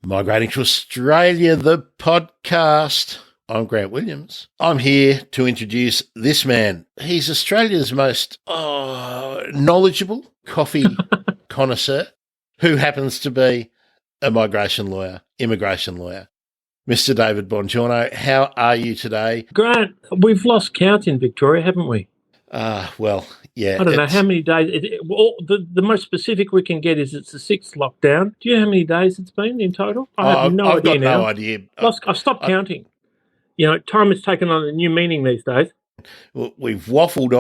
Migrating to Australia, the podcast. I'm Grant Williams. I'm here to introduce this man. He's Australia's most knowledgeable coffee connoisseur who happens to be a immigration lawyer. Mr. David Bongiorno, how are you today? Grant, we've lost count in Victoria, haven't we? Well, yeah. I don't know how many days. The most specific we can get is it's the 6th lockdown. Do you know how many days it's been in total? I've got no idea. I stopped counting. You know, time has taken on a new meaning these days. Well, we've waffled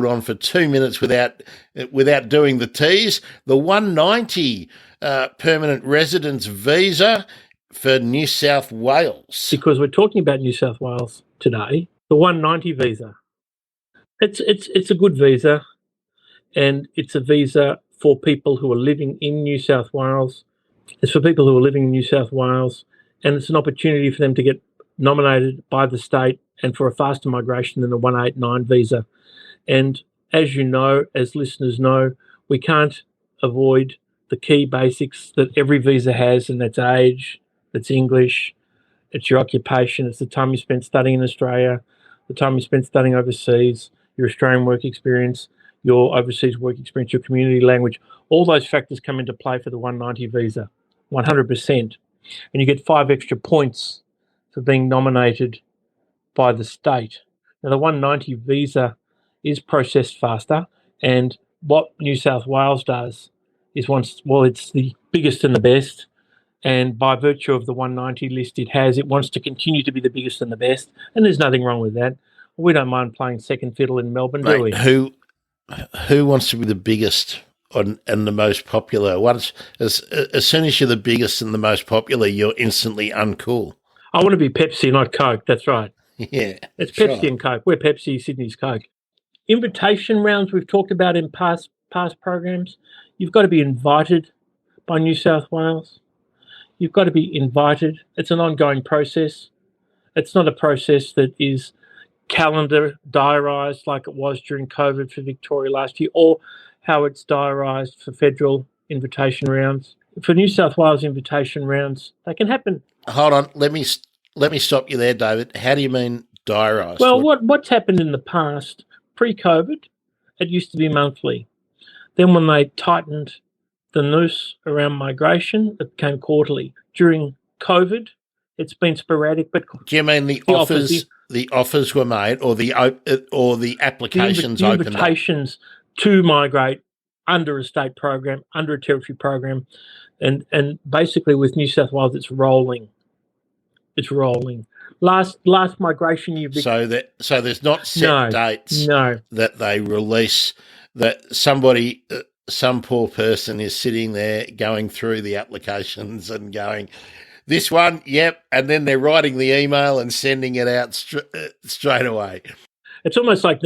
on for 2 minutes without doing the tease. The 190 permanent residence visa for New South Wales. Because we're talking about New South Wales today, the 190 visa. It's a good visa, and it's a visa for people who are living in New South Wales. It's for people who are living in New South Wales, and it's an opportunity for them to get nominated by the state and for a faster migration than the 189 visa. And as you know, as listeners know, we can't avoid the key basics that every visa has, and that's age, that's English, it's your occupation, it's the time you spent studying in Australia, the time you spent studying overseas, your Australian work experience, your overseas work experience, your community language. All those factors come into play for the 190 visa, 100%. And you get 5 extra points for being nominated by the state. Now, the 190 visa is processed faster, and what New South Wales does is it's the biggest and the best, and by virtue of the 190 list it wants to continue to be the biggest and the best, and there's nothing wrong with that. We don't mind playing second fiddle in Melbourne, do we? Who wants to be the biggest and the most popular? As soon as you're the biggest and the most popular, you're instantly uncool. I want to be Pepsi, not Coke. That's right. Yeah. It's Pepsi and Coke. We're Pepsi, Sydney's Coke. Invitation rounds we've talked about in past programs. You've got to be invited by New South Wales. You've got to be invited. It's an ongoing process. It's not a process that is calendar diarised like it was during COVID for Victoria last year, or how it's diarised for federal invitation rounds. For New South Wales invitation rounds, they can happen. Hold on, let me stop you there, David. How do you mean diarised? Well, what's happened in the past, pre-COVID, it used to be monthly. Then when they tightened the noose around migration, it became quarterly. During COVID, it's been sporadic. But do you mean the offers were made, or the applications opened? The invitations to migrate under a state program, under a territory program, and basically with New South Wales, it's rolling. It's rolling. Last migration year. So there's not set dates that they release, that some poor person is sitting there going through the applications and going, this one, yep, and then they're writing the email and sending it out straight away. It's almost like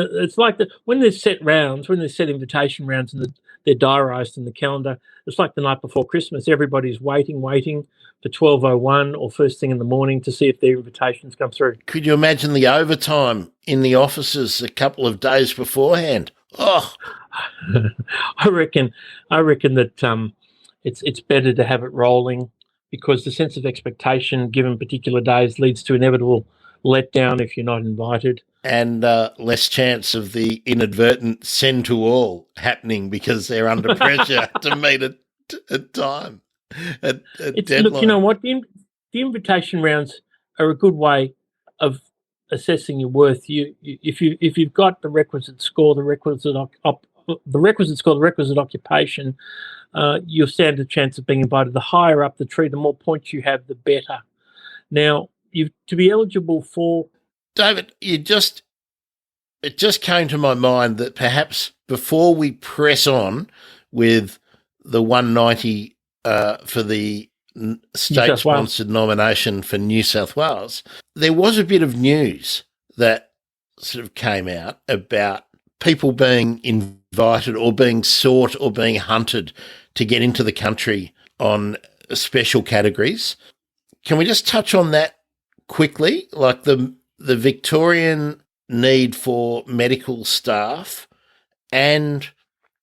when there's set rounds, when there's set invitation rounds and they're diarised in the calendar, it's like the night before Christmas. Everybody's waiting for 12:01 or first thing in the morning to see if their invitations come through. Could you imagine the overtime in the offices a couple of days beforehand? Oh, I reckon that it's better to have it rolling, because the sense of expectation given particular days leads to inevitable letdown if you're not invited. And less chance of the inadvertent send to all happening because they're under pressure to meet a time, a deadline. Look, you know what? The invitation rounds are a good way of assessing your worth. If you've got the requisite score, the requisite occupation, you'll stand a chance of being invited. The higher up the tree, the more points you have, the better. Now, to be eligible for... David, it just came to my mind that perhaps before we press on with the 190 for the state-sponsored nomination for New South Wales, there was a bit of news that sort of came out about people being invited or being sought or being hunted to get into the country on special categories. Can we just touch on that quickly? Like the Victorian need for medical staff and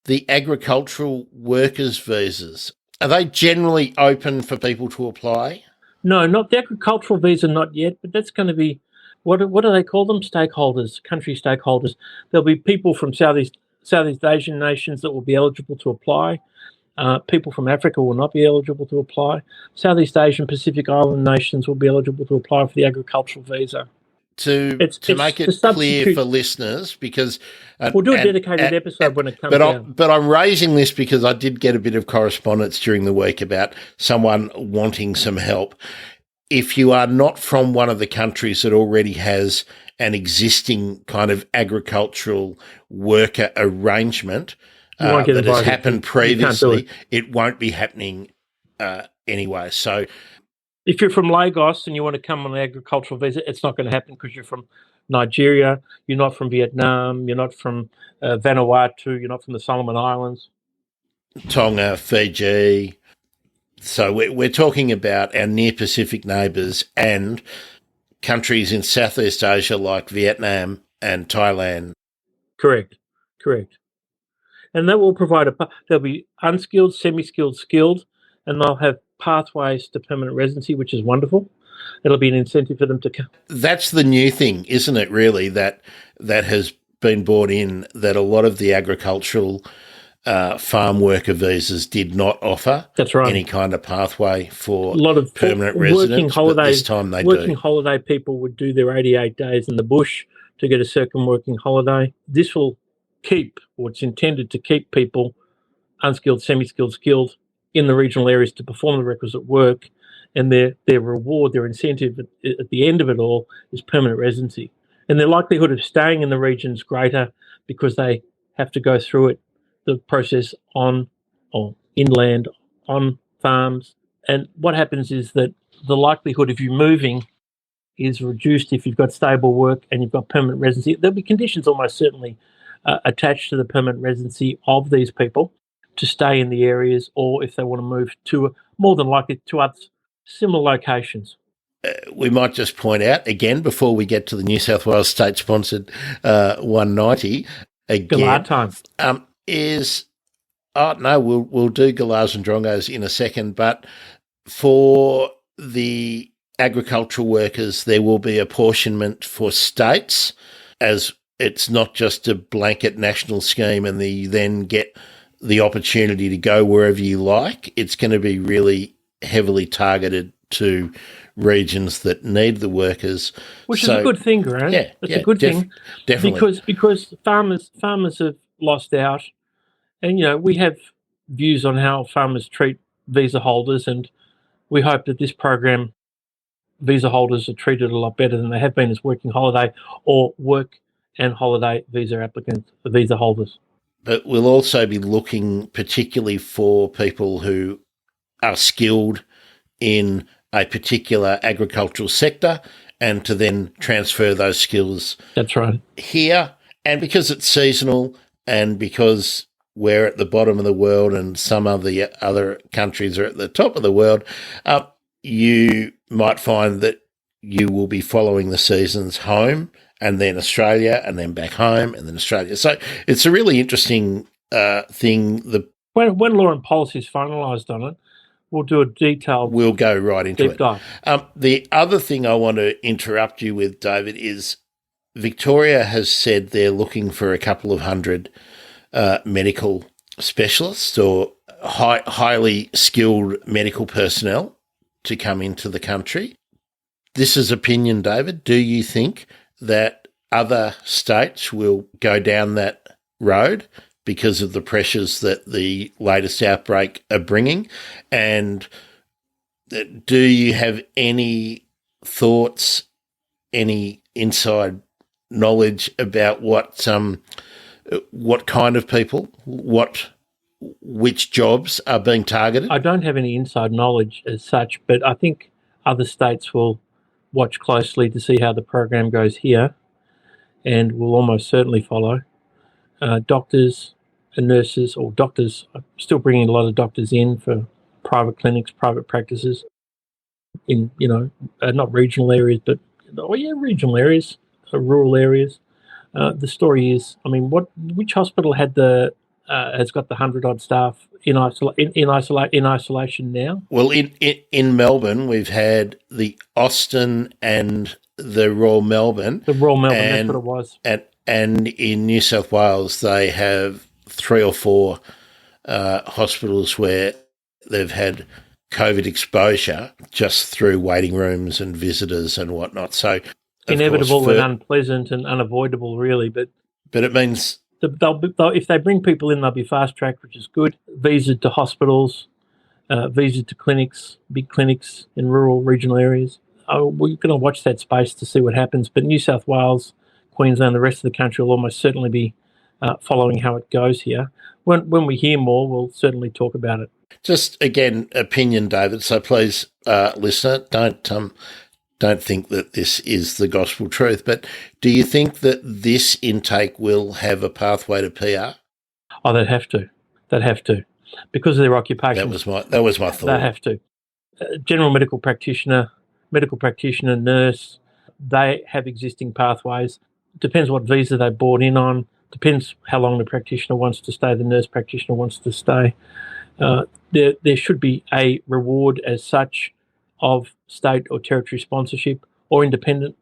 the agricultural workers visas. Are they generally open for people to apply? No, not the agricultural visa, not yet, but that's going to be, what do they call them? Stakeholders, country stakeholders. There'll be people from Southeast Asian nations that will be eligible to apply. People from Africa will not be eligible to apply. Southeast Asian Pacific Island nations will be eligible to apply for the agricultural visa. To make it clear for listeners, because we'll do a dedicated episode when it comes out. But I'm raising this because I did get a bit of correspondence during the week about someone wanting some help. If you are not from one of the countries that already has an existing kind of agricultural worker arrangement that has happened previously, it won't be happening anyway. So if you're from Lagos and you want to come on an agricultural visa, it's not going to happen because you're from Nigeria, you're not from Vietnam, you're not from Vanuatu, you're not from the Solomon Islands. Tonga, Fiji. So we're talking about our near Pacific neighbours and countries in Southeast Asia like Vietnam and Thailand. Correct. And that will provide there'll be unskilled, semi-skilled, skilled, and they'll have pathways to permanent residency, which is wonderful. It'll be an incentive for them to come. That's the new thing, isn't it, really, that has been brought in, that a lot of the agricultural farm worker visas did not offer. That's right. Any kind of pathway for a lot of permanent residents, but this time they do. Working holiday people would do their 88 days in the bush to get a second working holiday. This will keep, or it's intended to keep people unskilled, semi-skilled, skilled in the regional areas to perform the requisite work, and their reward, their incentive at the end of it all is permanent residency. And their likelihood of staying in the region is greater because they have to go through the process on or inland, on farms. And what happens is that the likelihood of you moving is reduced if you've got stable work and you've got permanent residency. There'll be conditions almost certainly attached to the permanent residency of these people to stay in the areas, or if they want to move to, more than likely, to other similar locations. We might just point out, again, before we get to the New South Wales state-sponsored 190, again, Galar time. We'll do Galars and Drongos in a second, but for the agricultural workers, there will be apportionment for states, as it's not just a blanket national scheme and you then get the opportunity to go wherever you like. It's going to be really heavily targeted to regions that need the workers. Which is a good thing, Grant. Yeah, it's a good thing. Definitely. Because farmers have lost out. And, we have views on how farmers treat visa holders, and we hope that this program, visa holders are treated a lot better than they have been as working holiday or work and holiday visa applicants, visa holders. But we'll also be looking particularly for people who are skilled in a particular agricultural sector and to then transfer those skills. That's right. Here, and because it's seasonal and because we're at the bottom of the world and some of the other countries are at the top of the world, you might find that you will be following the seasons home and then Australia and then back home and then Australia. So it's a really interesting thing. When law and policy is finalised on it, we'll do a detailed. We'll go right into deep dive. The other thing I want to interrupt you with, David, is Victoria has said they're looking for a couple of hundred medical specialists or highly skilled medical personnel to come into the country. This is opinion, David. Do you think that other states will go down that road because of the pressures that the latest outbreak are bringing? And do you have any thoughts, any inside knowledge about what kind of people, which jobs are being targeted? I don't have any inside knowledge as such, but I think other states will watch closely to see how the program goes here, and will almost certainly follow. Doctors and nurses, or doctors, are still bringing a lot of doctors in for private clinics, private practices in, not regional areas, but regional areas, rural areas. The story is, which hospital had the has got the 100-odd staff in isolation now. Well, in Melbourne, we've had the Austin and the Royal Melbourne. The Royal Melbourne, that's what it was. And in New South Wales, they have 3 or 4 hospitals where they've had COVID exposure just through waiting rooms and visitors and whatnot. So inevitable and unpleasant and unavoidable, really. But it means if they bring people in, they'll be fast tracked, which is good. Visa to hospitals, visa to clinics, big clinics in rural regional areas. We're going to watch that space to see what happens. But New South Wales, Queensland, the rest of the country will almost certainly be following how it goes here. When we hear more, we'll certainly talk about it. Just again, opinion, David. So please, listener, don't think that this is the gospel truth. But do you think that this intake will have a pathway to PR? Oh, they'd have to. Because of their occupation. That was my thought. They have to. General medical practitioner, nurse, they have existing pathways. Depends what visa they bought in on. Depends how long the practitioner wants to stay, the nurse practitioner wants to stay. There should be a reward as such of state or territory sponsorship or independent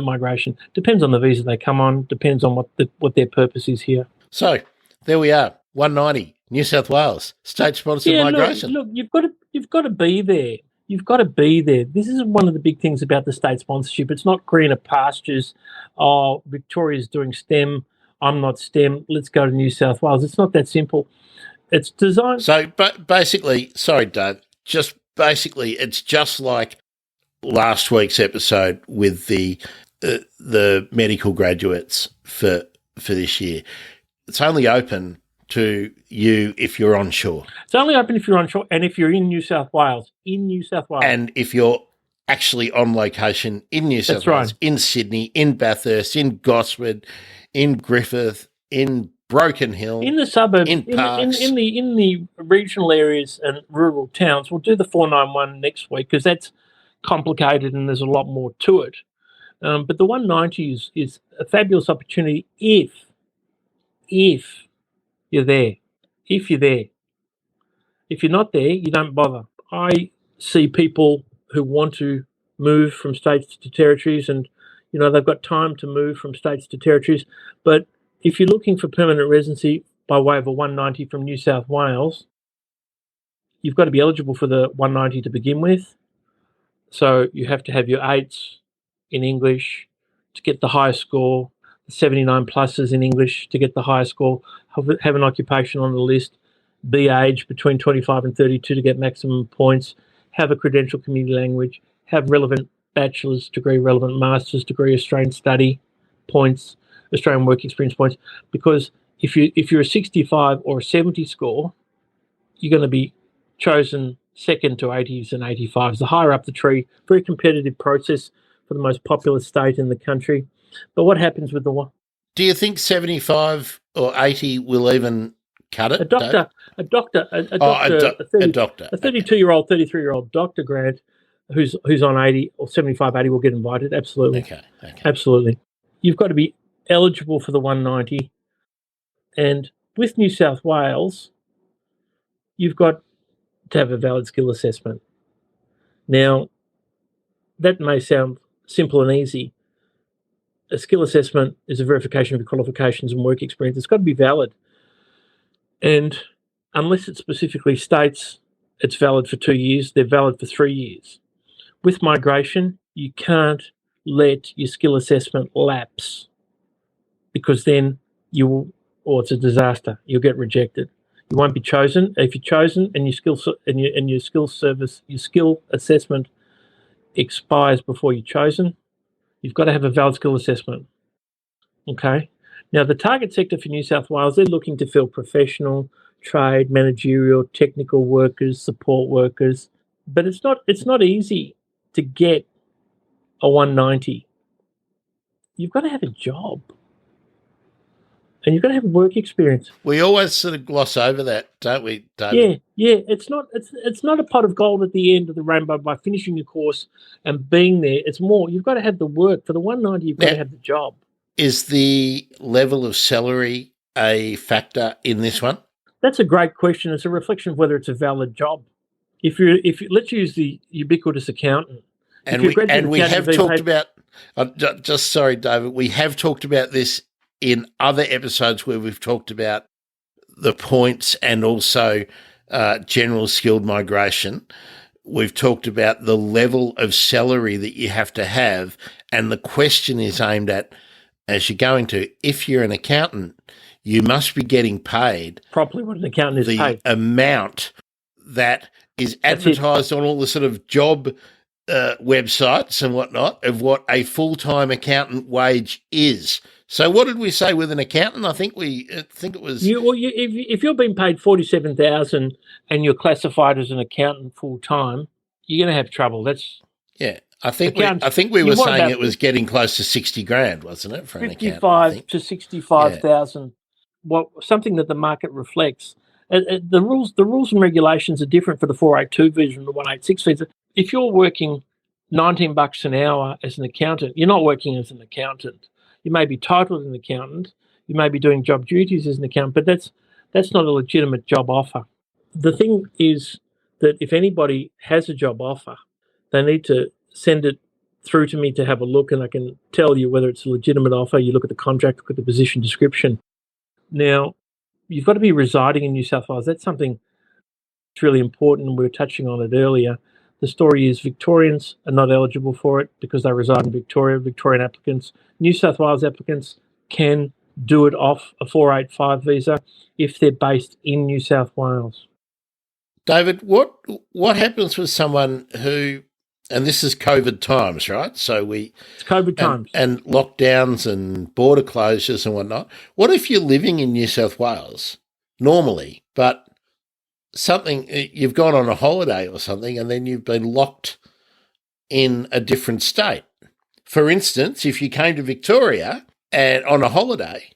migration. Depends on the visa they come on. Depends on what their purpose is here. So there we are. 190, New South Wales, state-sponsored migration. Look, you've got to be there. You've got to be there. This is one of the big things about the state sponsorship. It's not greener pastures. Oh, Victoria's doing STEM. I'm not STEM. Let's go to New South Wales. It's not that simple. It's designed. So, but basically, sorry, Dave, it's just like last week's episode with the medical graduates for this year. It's only open to you if you're onshore. It's only open if you're onshore and if you're in New South Wales. And if you're actually on location in New South Wales, right. In Sydney, in Bathurst, in Gosford, in Griffith, in Broken Hill, in the suburbs, in Parks. in the regional areas and rural towns. We'll do the 491 next week because that's complicated and there's a lot more to it. But the 190 is a fabulous opportunity if you're there. If you're there. If you're not there, you don't bother. I see people who want to move from states to territories and, they've got time to move from states to territories. But if you're looking for permanent residency by way of a 190 from New South Wales, you've got to be eligible for the 190 to begin with. So you have to have your 8s in English to get the highest score, the 79 pluses in English to get the highest score, have an occupation on the list, be aged between 25 and 32 to get maximum points, have a credential community language, have relevant bachelor's degree, relevant master's degree, Australian study points, Australian work experience points. Because if you're a 65 or a 70 score, you're going to be chosen second to 80s and 85s. The higher up the tree, very competitive process for the most populous state in the country. But what happens with the one? Do you think 75 or 80 will even cut it? A doctor, a 32-year-old, 33-year-old doctor grad who's on 80 or 75, 80 will get invited. Absolutely. Okay. Absolutely. You've got to be eligible for the 190. And with New South Wales, you've got to have a valid skill assessment. Now, that may sound simple and easy. A skill assessment is a verification of your qualifications and work experience. It's got to be valid. And unless it specifically states it's valid for 2 years, they're valid for 3 years. With migration, you can't let your skill assessment lapse because then it's a disaster. You'll get rejected. You won't be chosen. If you're chosen and your skill assessment expires before you're chosen, you've got to have a valid skill assessment. Okay. Now, the target sector for New South Wales, they're looking to fill professional, trade, managerial, technical workers, support workers. But it's not easy to get a 190. You've got to have a job. And you've got to have work experience. We always sort of gloss over that, don't we, David? Yeah. It's not a pot of gold at the end of the rainbow by finishing your course and being there. It's more, you've got to have the work. For the 190, you've got to have the job. Is the level of salary a factor in this one? That's a great question. It's a reflection of whether it's a valid job. If you let's use the ubiquitous accountant. And we have talked about. Just sorry, David. We have talked about this in other episodes where we've talked about the points and also general skilled migration. We've talked about the level of salary that you have to have, and the question is aimed at, as you're going to, if you're an accountant, you must be getting paid properly what an accountant is paid. The amount that is advertised on all the sort of job websites and whatnot of what a full-time accountant wage is. So what did we say with an accountant? I think it was if you're being paid $47,000 and you're classified as an accountant full-time, you're going to have trouble. That's I think we were saying it was getting close to 60 grand, wasn't it, for an accountant? 55 to 65,000. Well, something that the market reflects. The rules and regulations are different for the 482 visa and the 186 visa. If you're working $19 an hour as an accountant, you're not working as an accountant. You may be titled an accountant, you may be doing job duties as an accountant, but that's not a legitimate job offer. The thing is that if anybody has a job offer, they need to send it through to me to have a look, and I can tell you whether it's a legitimate offer. You look at the contract, look at the position description. Now, you've got to be residing in New South Wales. That's something that's really important, and we were touching on it earlier. The story is Victorians are not eligible for it because they reside in Victoria. Victorian applicants, New South Wales applicants can do it off a 485 visa if they're based in New South Wales. David, what happens with someone who, and this is COVID times, right? So it's COVID times. And lockdowns and border closures and whatnot. What if you're living in New South Wales normally, but you've gone on a holiday or something and then you've been locked in a different state? For instance, if you came to Victoria and on a holiday,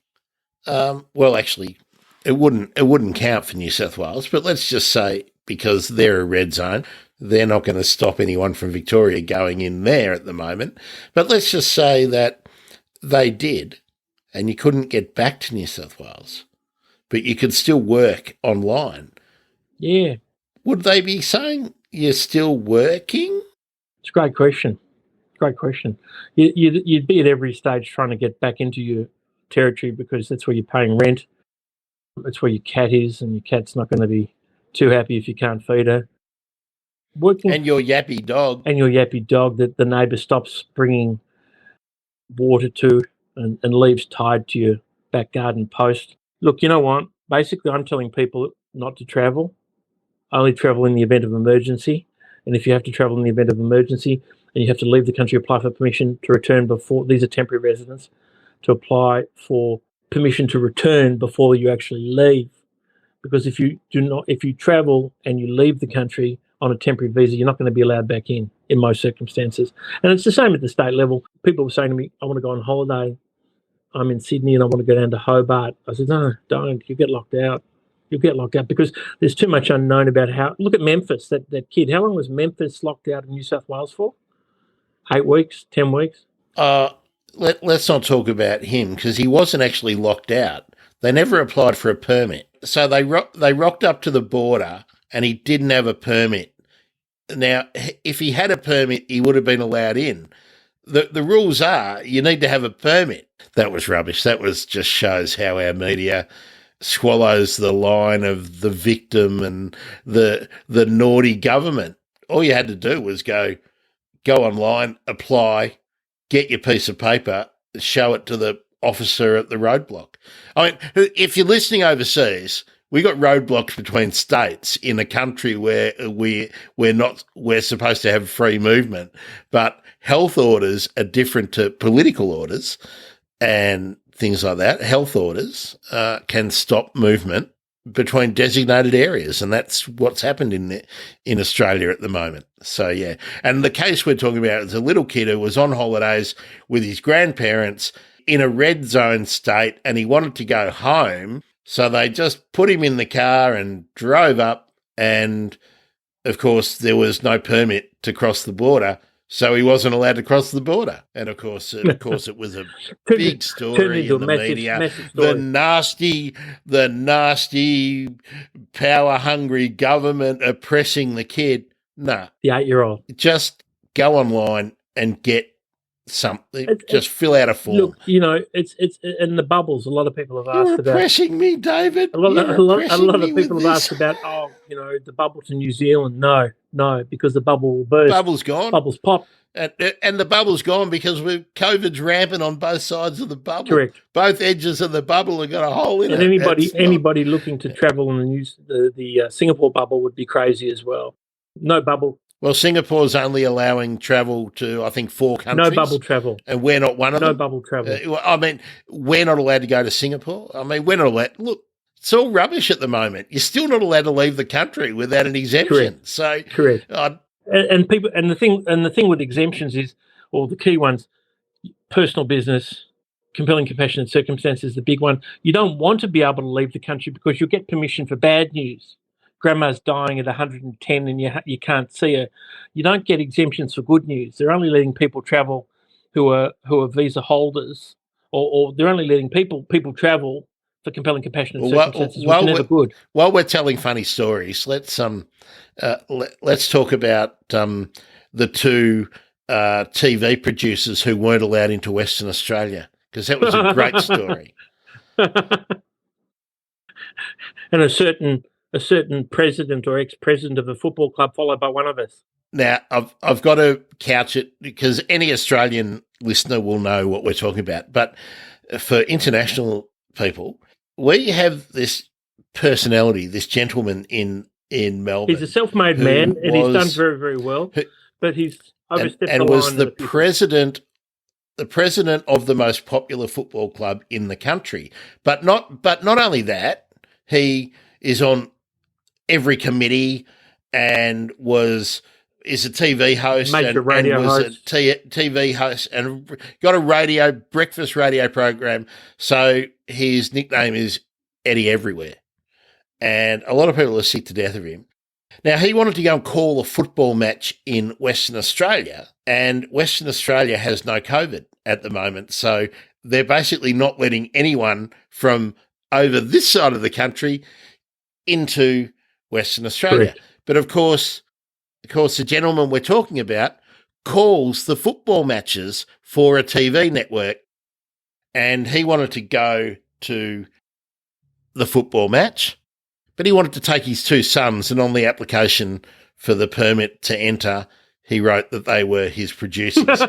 actually, it wouldn't count for New South Wales, but let's just say because they're a red zone, they're not going to stop anyone from Victoria going in there at the moment. But let's just say that they did and you couldn't get back to New South Wales, but you could still work online. Yeah. Would they be saying you're still working? It's a great question. Great question. You'd be at every stage trying to get back into your territory because that's where you're paying rent. That's where your cat is, and your cat's not going to be too happy if you can't feed her. And your yappy dog. That the neighbour stops bringing water to and leaves tied to your back garden post. Look, you know what? Basically, I'm telling people not to travel. Only travel in the event of emergency. And if you have to travel in the event of emergency and you have to leave the country, apply for permission to return before, these are temporary residents, to apply for permission to return before you actually leave. Because if you travel and you leave the country on a temporary visa, you're not going to be allowed back in most circumstances. And it's the same at the state level. People were saying to me, I want to go on holiday. I'm in Sydney and I want to go down to Hobart. I said, no, don't. You get locked out. You'll get locked out because there's too much unknown about how. Look at Memphis, that kid. How long was Memphis locked out in New South Wales for? 8 weeks, 10 weeks? Let's not talk about him because he wasn't actually locked out. They never applied for a permit. So they rocked up to the border and he didn't have a permit. Now, if he had a permit, he would have been allowed in. The rules are you need to have a permit. That was rubbish. That just shows how our media swallows the line of the victim and the naughty government. All you had to do was go online, apply, get your piece of paper, show it to the officer at the roadblock. I mean, if you're listening overseas, we got roadblocks between states in a country where we're supposed to have free movement, but health orders are different to political orders and things like that. Health orders can stop movement between designated areas, and that's what's happened in Australia at the moment. So, yeah. And the case we're talking about is a little kid who was on holidays with his grandparents in a red zone state, and he wanted to go home, so they just put him in the car and drove up, and, of course, there was no permit to cross the border, So he wasn't allowed to cross the border. And of course, it was a big story in the media. Massive story. The nasty, power-hungry government oppressing the kid. No. The 8-year-old. Just go online and get something. Just fill out a form. Look, it's in the bubbles. A lot of people have asked about. You're oppressing me, David. A lot of people have asked about. The bubble to New Zealand. No, because the bubble will burst. Bubble's gone. Bubbles pop. And the bubble's gone because COVID's rampant on both sides of the bubble. Correct. Both edges of the bubble have got a hole in it. And anybody looking to travel and use the Singapore bubble would be crazy as well. No bubble. Well, Singapore's only allowing travel to, I think, 4 countries. No bubble travel. And we're not one of them. No bubble travel. We're not allowed to go to Singapore. We're not allowed. Look, it's all rubbish at the moment. You're still not allowed to leave the country without an exemption. Correct. And the thing with exemptions is, or the key ones, personal business, compelling compassionate circumstances, the big one. You don't want to be able to leave the country because you'll get permission for bad news. Grandma's dying at 110 and you can't see her. You don't get exemptions for good news. They're only letting people travel who are visa holders, or they're only letting people travel for compelling compassionate circumstances, which are never good. While we're telling funny stories, let's talk about the 2 TV producers who weren't allowed into Western Australia, because that was a great story. And a certain president or ex-president of a football club, followed by one of us. Now, I've got to couch it because any Australian listener will know what we're talking about. But for international people, we have this personality, this gentleman in Melbourne. He's a self-made man, and he's done very, very well. But he's overstepped the line. And was the president of the most popular football club in the country. But not only that, he is on every committee and is a TV host a TV host and got a breakfast radio program. So his nickname is Eddie Everywhere. And a lot of people are sick to death of him. Now, he wanted to go and call a football match in Western Australia, and Western Australia has no COVID at the moment. So they're basically not letting anyone from over this side of the country into Western Australia. Correct. But of course, the gentleman we're talking about calls the football matches for a TV network, and he wanted to go to the football match, but he wanted to take his 2 sons, and on the application for the permit to enter, he wrote that they were his producers.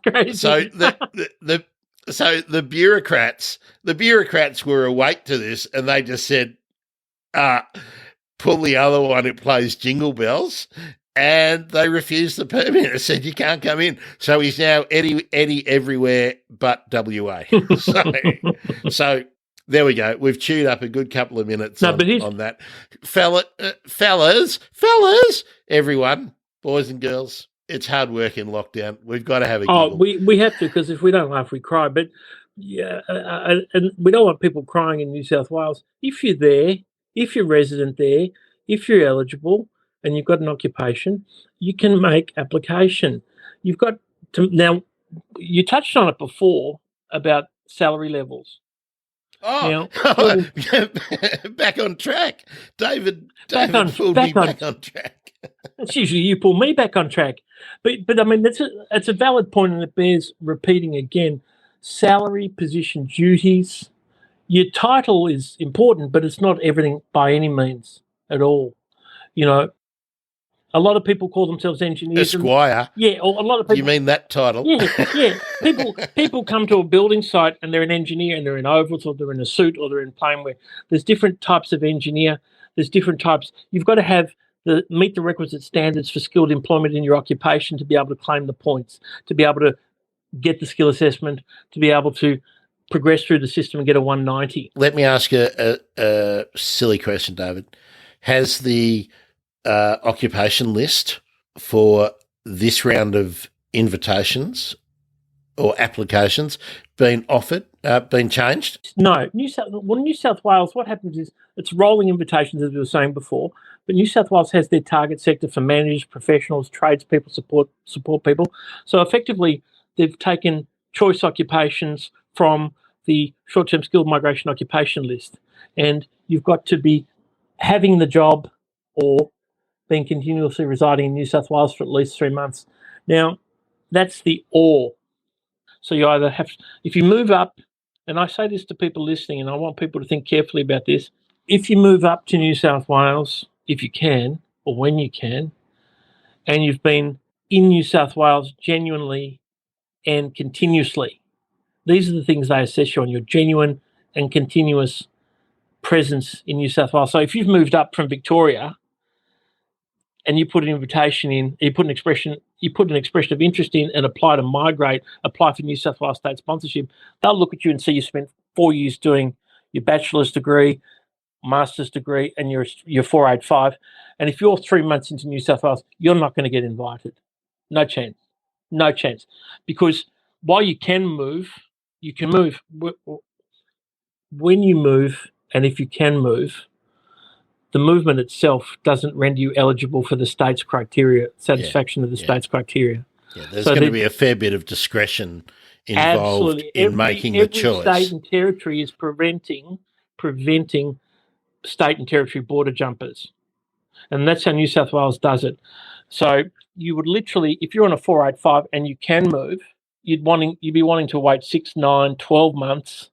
Crazy. So the bureaucrats were awake to this, and they just said, pull the other one who plays Jingle Bells, and they refused the permit and said, you can't come in. So he's now Eddie Everywhere but WA. So there we go. We've chewed up a good couple of minutes on that. Fellas, everyone, boys and girls, it's hard work in lockdown. We've got to have a giggle. We have to, because if we don't laugh, we cry. But yeah, and we don't want people crying in New South Wales. If you're there, if you're resident there, if you're eligible and you've got an occupation, you can make application. You've got to, now, you touched on it before about salary levels. Back on track. David pulled me back on track. It's usually you pull me back on track. But I mean, that's a valid point, and it bears repeating again. Salary, position, duties. Your title is important, but it's not everything by any means at all. A lot of people call themselves engineers. Esquire. Yeah, a lot of people. You mean that title? Yeah. People come to a building site and they're an engineer and they're in overalls or they're in a suit or they're in plain wear. There's different types of engineer. There's different types. You've got to meet the requisite standards for skilled employment in your occupation to be able to claim the points, to be able to get the skill assessment, to be able to progress through the system and get a 190. Let me ask you a silly question, David. Has the occupation list for this round of invitations or applications been offered been changed? No, New South Wales, what happens is it's rolling invitations, as we were saying before, but New South Wales has their target sector for managers, professionals, tradespeople, support people. So effectively, they've taken choice occupations from the short-term skilled migration occupation list, and you've got to be having the job or being continuously residing in New South Wales for at least 3 months. Now, that's the or. So you either have, if you move up, and I say this to people listening, and I want people to think carefully about this. If you move up to New South Wales, if you can, or when you can, and you've been in New South Wales genuinely and continuously, these are the things they assess you on, your genuine and continuous presence in New South Wales. So if you've moved up from Victoria and you put an invitation in, you put an expression of interest in and apply to migrate, apply for New South Wales state sponsorship, they'll look at you and see you spent 4 years doing your bachelor's degree, master's degree, and your 485. And if you're 3 months into New South Wales, you're not going to get invited. No chance. No chance. Because while you can move, you can move. When you move, and if you can move, the movement itself doesn't render you eligible for the state's criteria, satisfaction of the state's criteria. Yeah, there's going to be a fair bit of discretion involved in making the choice. Every state and territory is preventing state and territory border jumpers. And that's how New South Wales does it. So you would literally, if you're on a 485 and you can move, you'd be wanting to wait 6, 9, 12 months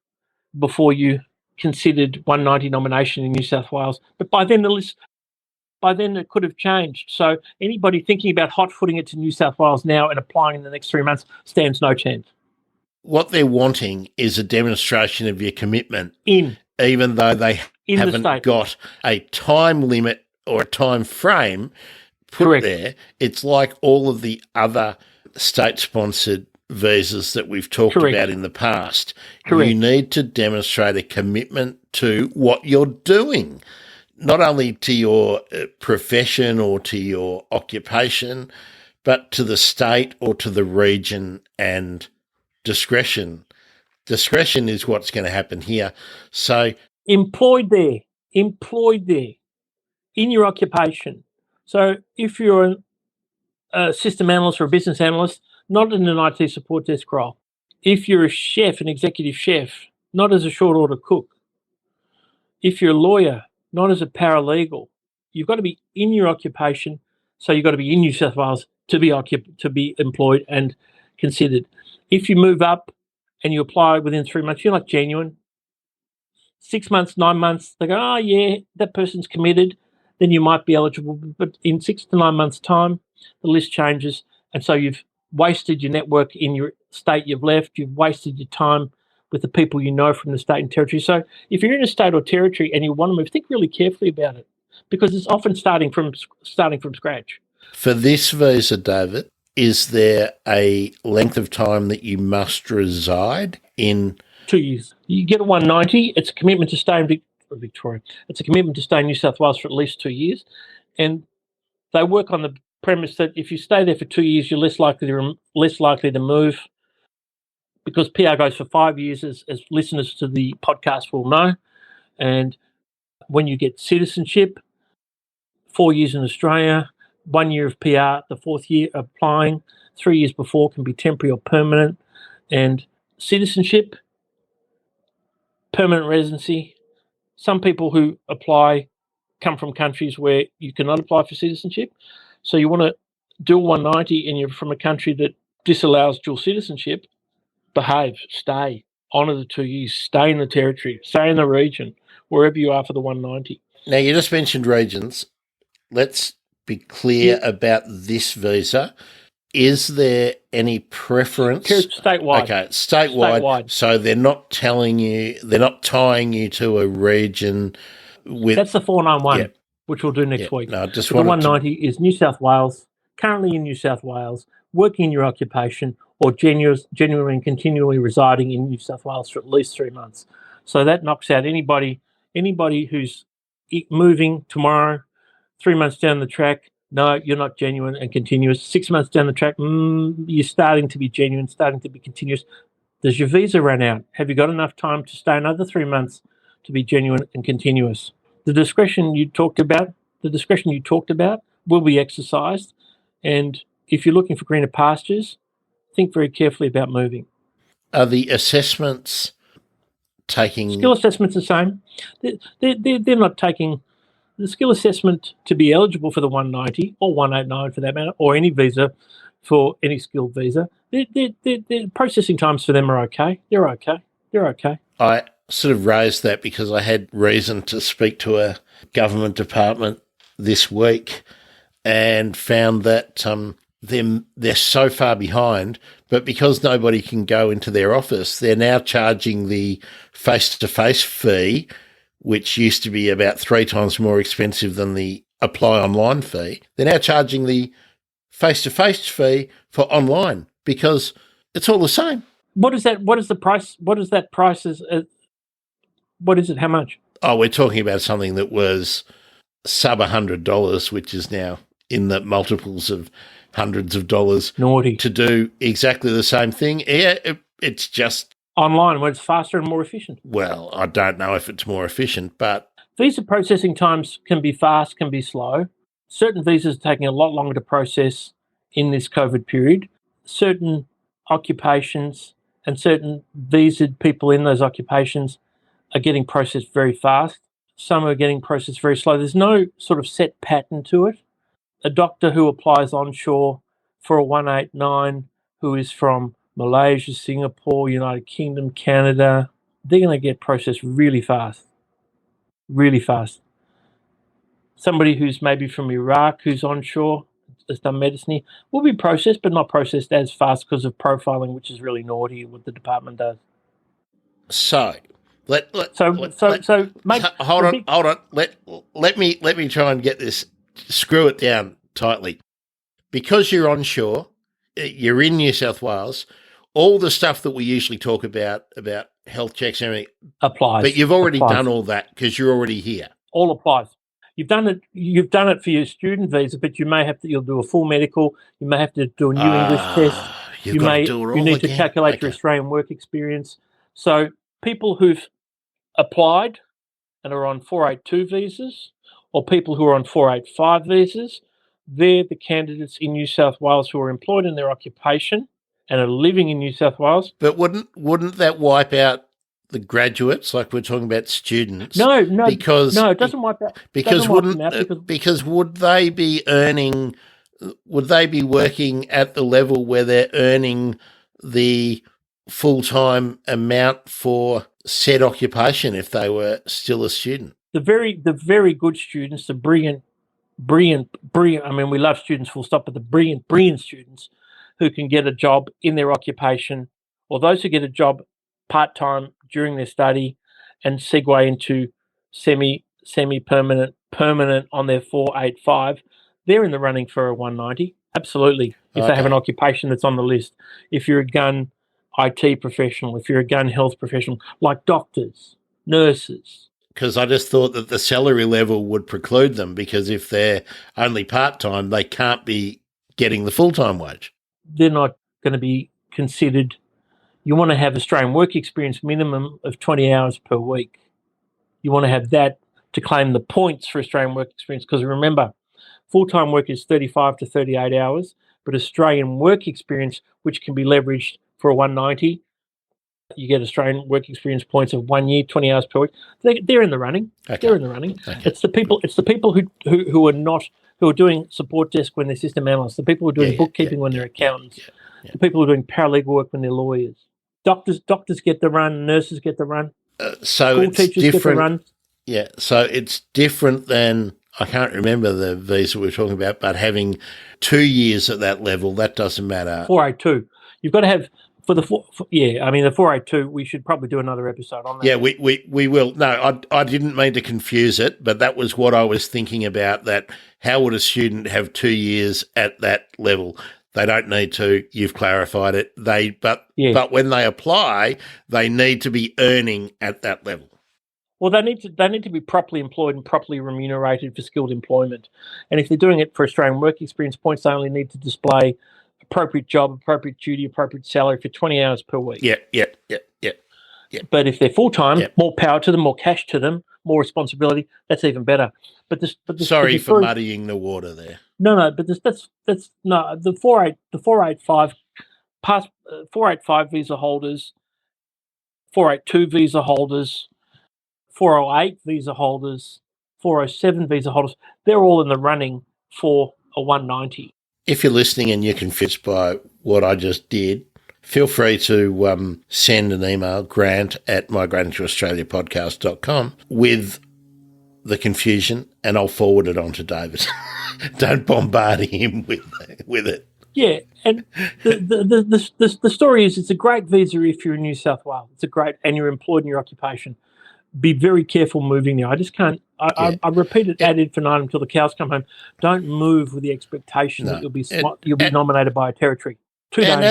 before you considered 190 nomination in New South Wales. But by then it could have changed. So anybody thinking about hot-footing it to New South Wales now and applying in the next 3 months stands no chance. What they're wanting is a demonstration of your commitment, even though they haven't got a time limit or a time frame put there. It's like all of the other state-sponsored visas that we've talked about in the past. You need to demonstrate a commitment to what you're doing, not only to your profession or to your occupation, but to the state or to the region, and discretion. Discretion is what's going to happen here. So employed there in your occupation. So if you're a system analyst or a business analyst, not in an IT support desk role. If you're a chef, an executive chef, not as a short order cook. If you're a lawyer, not as a paralegal. You've got to be in your occupation, so you've got to be in New South Wales to be employed and considered. If you move up and you apply within 3 months, you're not genuine. 6 months, 9 months, they go, oh yeah, that person's committed, then you might be eligible. But in 6 to 9 months' time, the list changes, and so you've wasted your network in your state you've left, you've wasted your time with the people you know from the state and territory. So if you're in a state or territory and you want to move, think really carefully about it, because it's often starting from scratch. For this visa, David, is there a length of time that you must reside in? 2 years. You get a 190, it's a commitment to stay in Victoria. It's a commitment to stay in New South Wales for at least 2 years. And they work on the premise that if you stay there for 2 years, you're less likely to move, because PR goes for 5 years, as listeners to the podcast will know. And when you get citizenship, 4 years in Australia, 1 year of PR, the fourth year applying, 3 years before can be temporary or permanent. And citizenship, permanent residency, some people who apply come from countries where you cannot apply for citizenship. So you want to do 190 and you're from a country that disallows dual citizenship, behave, stay, honour the 2 years, stay in the territory, stay in the region, wherever you are for the 190. Now, you just mentioned regions. Let's be clear about this visa. Is there any preference? Statewide. Okay, statewide. So they're not tying you to a region with... That's the 491, which we'll do next week. No, just the 190 is New South Wales, currently in New South Wales, working in your occupation, or genuinely and continually residing in New South Wales for at least 3 months. So that knocks out anybody who's moving tomorrow, 3 months down the track. No, you're not genuine and continuous. 6 months down the track, you're starting to be genuine, starting to be continuous. Does your visa run out? Have you got enough time to stay another 3 months to be genuine and continuous? The discretion you talked about will be exercised. And if you're looking for greener pastures, think very carefully about moving. Are the assessments taking... Skill assessment's the same. They're not taking the skill assessment to be eligible for the 190 or 189 for that matter, or any visa for any skilled visa. Their processing times for them are okay. They're okay. I sort of raised that because I had reason to speak to a government department this week and found that they're so far behind, but because nobody can go into their office, they're now charging the face-to-face fee, which used to be about 3 times more expensive than the apply online fee. They're now charging the face-to-face fee for online because it's all the same. What is that? What is the price? What is that price? What is it? How much? Oh, we're talking about something that was sub $100, which is now in the multiples of hundreds of dollars. Naughty. To do exactly the same thing. Yeah, it's just... online, where it's faster and more efficient. Well, I don't know if it's more efficient, but... Visa processing times can be fast, can be slow. Certain visas are taking a lot longer to process in this COVID period. Certain occupations and certain visaed people in those occupations are getting processed very fast. Some are getting processed very slow. There's no sort of set pattern to it. A doctor who applies onshore for a 189 who is from Malaysia, Singapore, United Kingdom, Canada, they're going to get processed really fast. Really fast. Somebody who's maybe from Iraq who's onshore, has done medicine, will be processed, but not processed as fast because of profiling, which is really naughty what the department does. So, hold on. Let me try and get this, screw it down tightly. Because you're onshore, you're in New South Wales, all the stuff that we usually talk about health checks and everything applies. But you've already done all that because you're already here. All applies. You've done it for your student visa, but you'll do a full medical. You may have to do a new English test. You need to calculate your Australian work experience. So people who've applied and are on 482 visas, or people who are on 485 visas, they're the candidates in New South Wales who are employed in their occupation and are living in New South Wales. But wouldn't that wipe out the graduates, like we're talking about students? No, it doesn't wipe out. Because would they be earning? Would they be working at the level where they're earning the full-time amount for said occupation if they were still a student? The very good students, the brilliant. I mean, we love students full stop, but the brilliant students who can get a job in their occupation, or those who get a job part-time during their study and segue into semi-permanent on their 485, they're in the running for a 190. Absolutely. If they have an occupation that's on the list. If you're a gun IT professional, if you're a gun health professional, like doctors, nurses. Because I just thought that the salary level would preclude them, because if they're only part-time, they can't be getting the full-time wage. They're not going to be considered. You want to have Australian work experience minimum of 20 hours per week. You want to have that to claim the points for Australian work experience, because remember, full-time work is 35 to 38 hours, but Australian work experience, which can be leveraged for a 190, you get Australian work experience points of 1 year, 20 hours per week. They're in the running. Okay. They're in the running. Okay. It's the people who are doing support desk when they're system analysts, the people who are doing bookkeeping when they're accountants, the people who are doing paralegal work when they're lawyers. Doctors get the run, nurses get the run. So school teachers different. Get the run. Yeah, so it's different than, I can't remember the visa we're talking about, but having 2 years at that level, that doesn't matter. 482. You've got to have the 482. We should probably do another episode on that. Yeah, we will. No, I didn't mean to confuse it, but that was what I was thinking about. That how would a student have 2 years at that level? They don't need to. You've clarified it. But when they apply, they need to be earning at that level. Well, they need to be properly employed and properly remunerated for skilled employment. And if they're doing it for Australian work experience points, they only need to display a appropriate job, appropriate duty, appropriate salary for 20 hours per week. Yeah. But if they're full-time, Yeah. more power to them, more cash to them, more responsibility, that's even better. Sorry for muddying the water there. No, but that's no, the 485 past 485 visa holders, 482 visa holders, 408 visa holders, 407 visa holders, they're all in the running for a 190. If you're listening and you're confused by what I just did, feel free to send an email, grant@migratingtoaustraliapodcast.com, with the confusion, and I'll forward it on to David. Don't bombard him with it. Yeah, and the story is, it's a great visa if you're in New South Wales. It's a great, and you're employed in your occupation. Be very careful moving there. I just can't. I repeat it ad infinitum until the cows come home. Don't move with the expectation that you'll be nominated by a territory. Too dangerous. And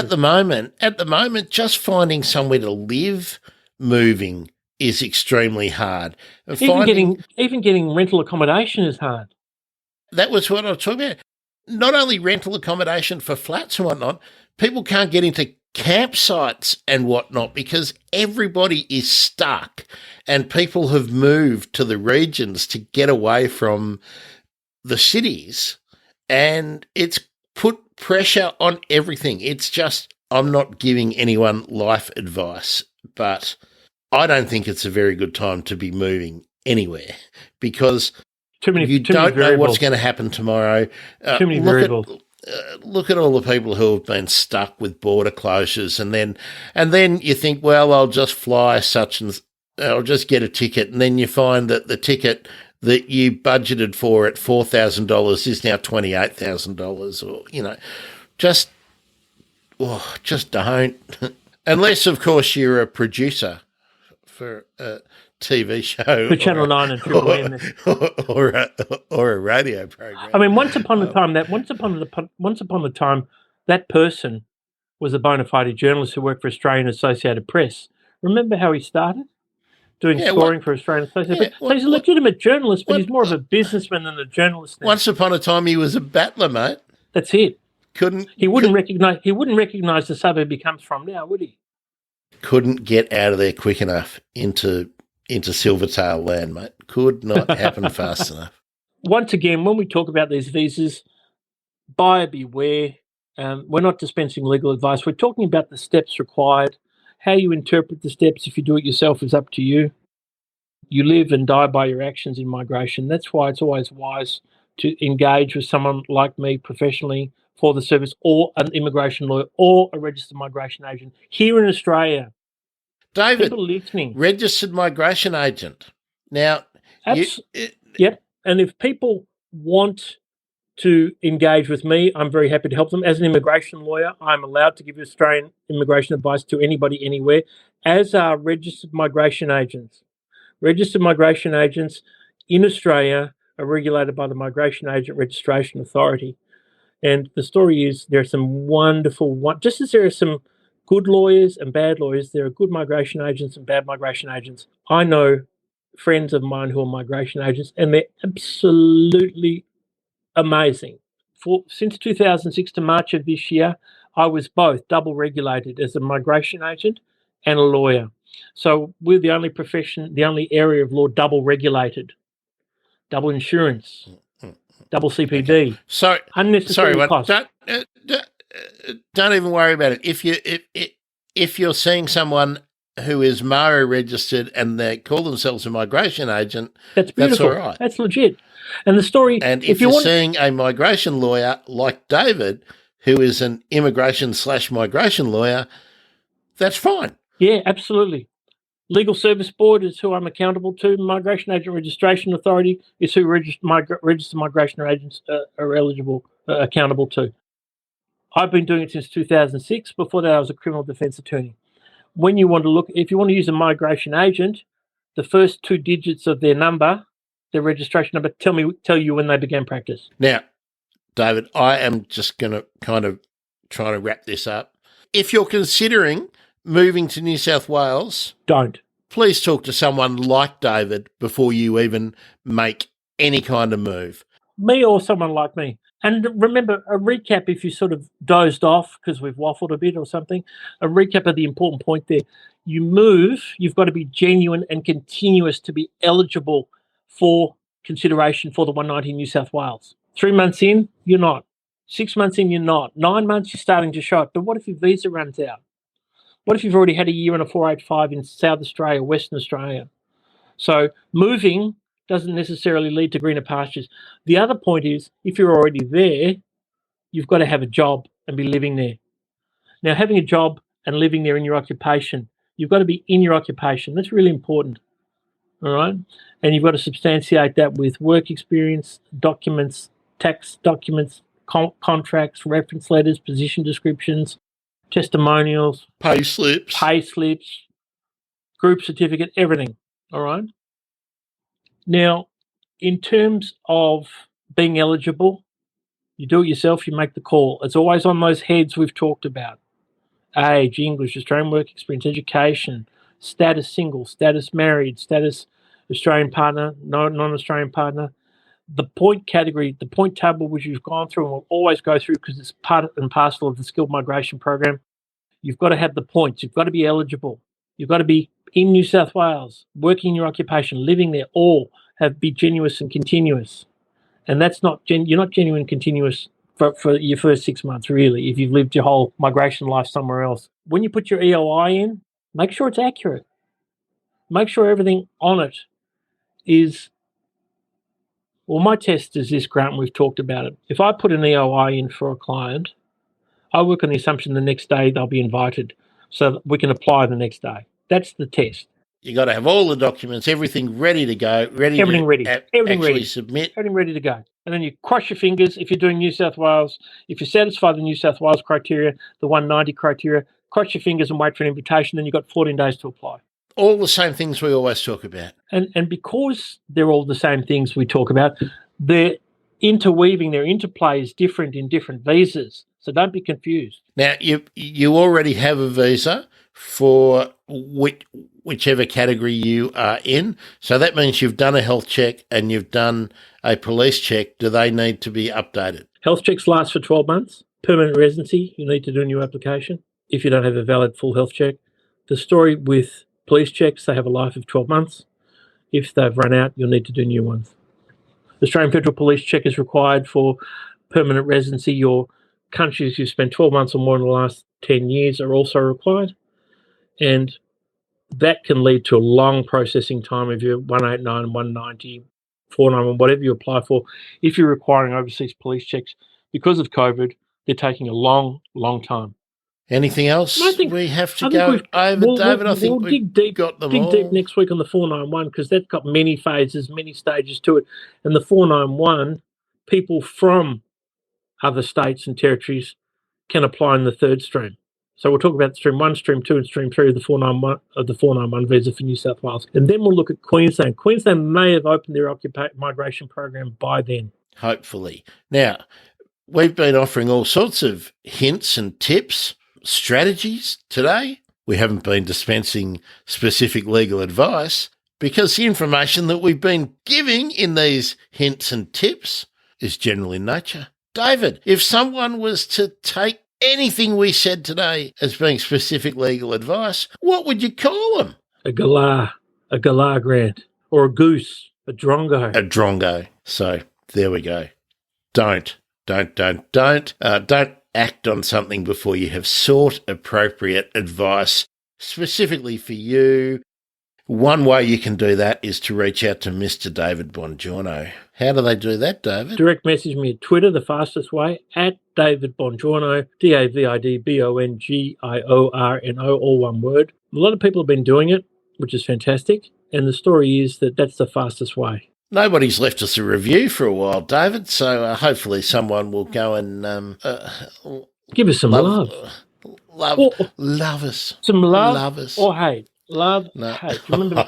at the moment, just finding somewhere to live, moving is extremely hard. Even getting rental accommodation is hard. That was what I was talking about. Not only rental accommodation for flats and whatnot, people can't get into campsites and whatnot because everybody is stuck, and people have moved to the regions to get away from the cities, and it's put pressure on everything. It's just, I'm not giving anyone life advice, but I don't think it's a very good time to be moving anywhere because you don't know what's going to happen tomorrow. Too many variables. Look at all the people who have been stuck with border closures, and then you think, well, I'll just fly I'll just get a ticket, and then you find that the ticket that you budgeted for at $4,000 is now $28,000, or just don't. Unless, of course, you're a producer for a TV show, for Channel 9 and Triple M, or a radio program. I mean, once upon a time, that person was a bona fide journalist who worked for Australian Associated Press. Remember how he started doing scoring for Australian Associated Press? So he's a legitimate journalist, but he's more of a businessman than a journalist now. Once upon a time, he was a battler, mate. That's it. He wouldn't recognise the suburb he comes from now, would he? Couldn't get out of there quick enough into Silvertail land, mate. Could not happen fast enough. Once again, when we talk about these visas, buyer beware. We're not dispensing legal advice. We're talking about the steps required. How you interpret the steps, if you do it yourself, is up to you. You live and die by your actions in migration. That's why it's always wise to engage with someone like me professionally for the service, or an immigration lawyer, or a registered migration agent here in Australia. David, people listening, registered migration agent. Now, yep. And if people want to engage with me, I'm very happy to help them. As an immigration lawyer, I'm allowed to give Australian immigration advice to anybody, anywhere, as are registered migration agents. Registered migration agents in Australia are regulated by the Migration Agent Registration Authority. And the story is, there are some wonderful, just as there are some good lawyers and bad lawyers, there are good migration agents and bad migration agents. I know friends of mine who are migration agents, and they're absolutely amazing. Since 2006 to March of this year, I was both double regulated as a migration agent and a lawyer. So we're the only profession, the only area of law double regulated, double insurance, double CPD. Okay. So unnecessary costs. Don't even worry about it. If you're seeing someone who is MARA registered and they call themselves a migration agent, that's beautiful. That's all right. That's legit. And the story. And if you're seeing a migration lawyer like David, who is an immigration/migration lawyer, that's fine. Yeah, absolutely. Legal Service Board is who I'm accountable to. Migration Agent Registration Authority is who registered migration agents are accountable to. I've been doing it since 2006. Before that, I was a criminal defence attorney. When you want to look, if you want to use a migration agent, the first two digits of their number, their registration number, tell you when they began practice. Now, David, I am just going to kind of try to wrap this up. If you're considering moving to New South Wales, don't. Please talk to someone like David before you even make any kind of move. Me or someone like me. And remember, a recap, if you sort of dozed off because we've waffled a bit or something, a recap of the important point there. You move, you've got to be genuine and continuous to be eligible for consideration for the 190 in New South Wales. 3 months in, you're not. 6 months in, you're not. 9 months, you're starting to show it. But what if your visa runs out? What if you've already had a year and a 485 in South Australia, Western Australia? So moving doesn't necessarily lead to greener pastures. The other point is, if you're already there, you've got to have a job and be living there. Now, having a job and living there in your occupation, you've got to be in your occupation. That's really important, all right? And you've got to substantiate that with work experience, documents, tax documents, contracts, reference letters, position descriptions, testimonials, Pay slips, group certificate, everything, all right? Now, in terms of being eligible, you do it yourself, you make the call. It's always on those heads we've talked about. Age, English, Australian work experience, education, status single, status married, status Australian partner, non-Australian partner. The point category, the point table which you've gone through and will always go through because it's part and parcel of the skilled migration program, you've got to have the points. You've got to be eligible. You've got to be in New South Wales, working in your occupation, living there, or be genuine and continuous. And that's not you're not genuine and continuous for your first 6 months, really, if you've lived your whole migration life somewhere else. When you put your EOI in, make sure it's accurate. Make sure everything on it is, well, my test is this, Grant, we've talked about it. If I put an EOI in for a client, I work on the assumption the next day they'll be invited so that we can apply the next day. That's the test. You got to have all the documents, everything ready to go, everything ready, submit. Everything ready to go. And then you cross your fingers if you're doing New South Wales. If you satisfy the New South Wales criteria, the 190 criteria, cross your fingers and wait for an invitation. Then you've got 14 days to apply. All the same things we always talk about. And because they're all the same things we talk about, they're interweaving, their interplay is different in different visas. So don't be confused. Now, you already have a visa for whichever category you are in. So that means you've done a health check and you've done a police check. Do they need to be updated? Health checks last for 12 months. Permanent residency, you need to do a new application if you don't have a valid full health check. The story with police checks, they have a life of 12 months. If they've run out, you'll need to do new ones. The Australian Federal Police check is required for permanent residency. Your countries you've spent 12 months or more in the last 10 years are also required. And that can lead to a long processing time if you're 189, 190, 491, whatever you apply for. If you're requiring overseas police checks, because of COVID, they're taking a long, long time. Anything else we have to go over, David? I think we've got them all. Dig deep next week on the 491 because that's got many phases, many stages to it. And the 491, people from other states and territories can apply in the third stream. So we'll talk about stream 1, stream 2, and stream 3 of the 491 visa for New South Wales. And then we'll look at Queensland. Queensland may have opened their migration program by then. Hopefully. Now, we've been offering all sorts of hints and tips, strategies today. We haven't been dispensing specific legal advice because the information that we've been giving in these hints and tips is general in nature. David, if someone was to take anything we said today as being specific legal advice, what would you call them? A galah grant, or a goose, a drongo. A drongo. So there we go. Don't act on something before you have sought appropriate advice specifically for you. One way you can do that is to reach out to Mr. David Bongiorno. How do they do that, David? Direct message me at Twitter, the fastest way, at David Bongiorno, DavidBongiorno, all one word. A lot of people have been doing it, which is fantastic. And the story is that that's the fastest way. Nobody's left us a review for a while, David, so hopefully someone will go and give us some love. Love us. Some love, love us. Or hate. Love, hate. Remember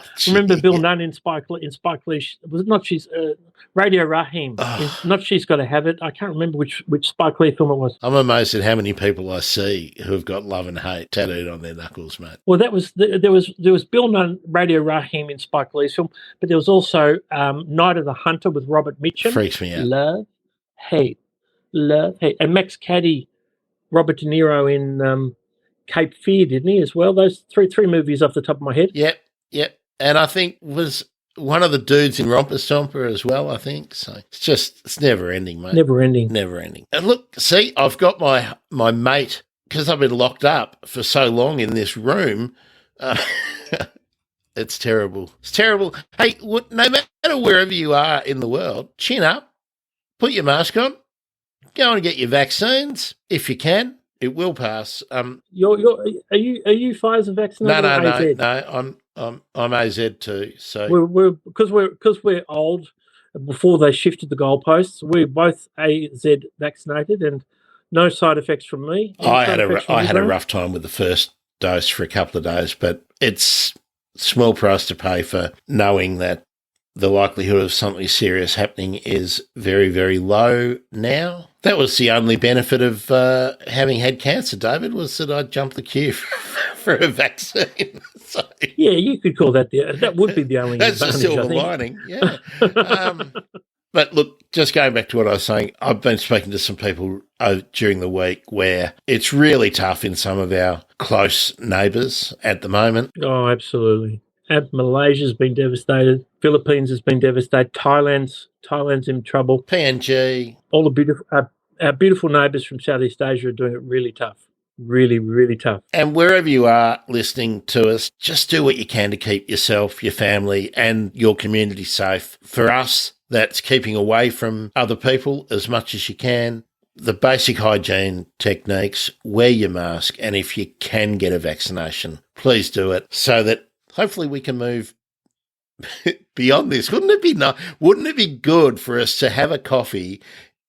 Bill Nunn in Spike Lee? Was it not she's Radio Raheem? Not She's Got to Have It. I can't remember which Spike Lee film it was. I'm amazed at how many people I see who have got love and hate tattooed on their knuckles, mate. Well, there was Bill Nunn, Radio Raheem in Spike Lee's film, but there was also Night of the Hunter with Robert Mitchum. Freaks me out. Love, hate. Love Hate. And Max Caddy, Robert De Niro in Cape Fear, didn't he, as well? Those three movies off the top of my head. Yep. And I think was one of the dudes in Romper Stomper as well, I think. So it's never ending, mate. Never ending. Never ending. And look, see, I've got my mate, because I've been locked up for so long in this room. It's terrible. It's terrible. Hey, no matter wherever you are in the world, chin up, put your mask on, go and get your vaccines if you can. It will pass. Are you Pfizer vaccinated? No. I'm AZ too. So because we're old. Before they shifted the goalposts, we're both AZ vaccinated, and no side effects from me. I had a rough time with the first dose for a couple of days, but it's small price to pay for knowing that the likelihood of something serious happening is very, very low now. That was the only benefit of having had cancer, David, was that I jumped the queue for a vaccine. So, yeah, you could call that that would be the only that's advantage, the silver lining, yeah. But look, just going back to what I was saying, I've been speaking to some people during the week where it's really tough in some of our close neighbours at the moment. Oh, absolutely. Malaysia's been devastated. Philippines has been devastated. Thailand's in trouble. PNG. All the our beautiful neighbours from Southeast Asia are doing it really tough. Really, really tough. And wherever you are listening to us, just do what you can to keep yourself, your family, and your community safe. For us, that's keeping away from other people as much as you can. The basic hygiene techniques, wear your mask, and if you can get a vaccination, please do it so that hopefully we can move beyond this. Wouldn't it be good for us to have a coffee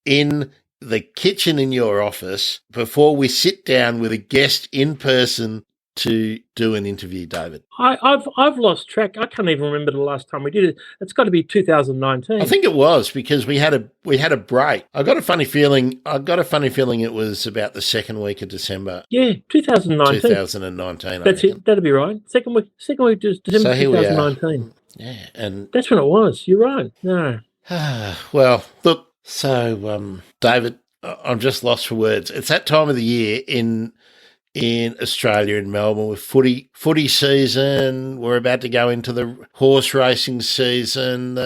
in the kitchen in your office before we sit down with a guest in person to do an interview, David? I've lost track. I can't even remember the last time we did it. It's got to be 2019. I think it was, because we had a break. I got a funny feeling it was about the second week of December. Yeah, 2019. 2019. That's it. That'll be right. Second week December So here 2019. Yeah, and that's when it was. You're right. No. Well, look. So, David, I'm just lost for words. It's that time of the year in Australia, in Melbourne, with footy season. We're about to go into the horse racing season.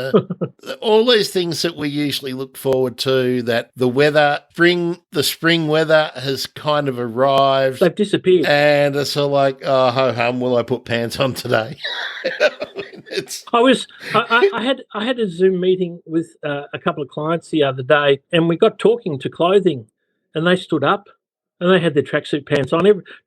All these things that we usually look forward to. That the spring weather has kind of arrived. They've disappeared, and it's all like, oh ho hum, will I put pants on today? I had a Zoom meeting with a couple of clients the other day, and we got talking to clothing, and they stood up. And they had their tracksuit pants on.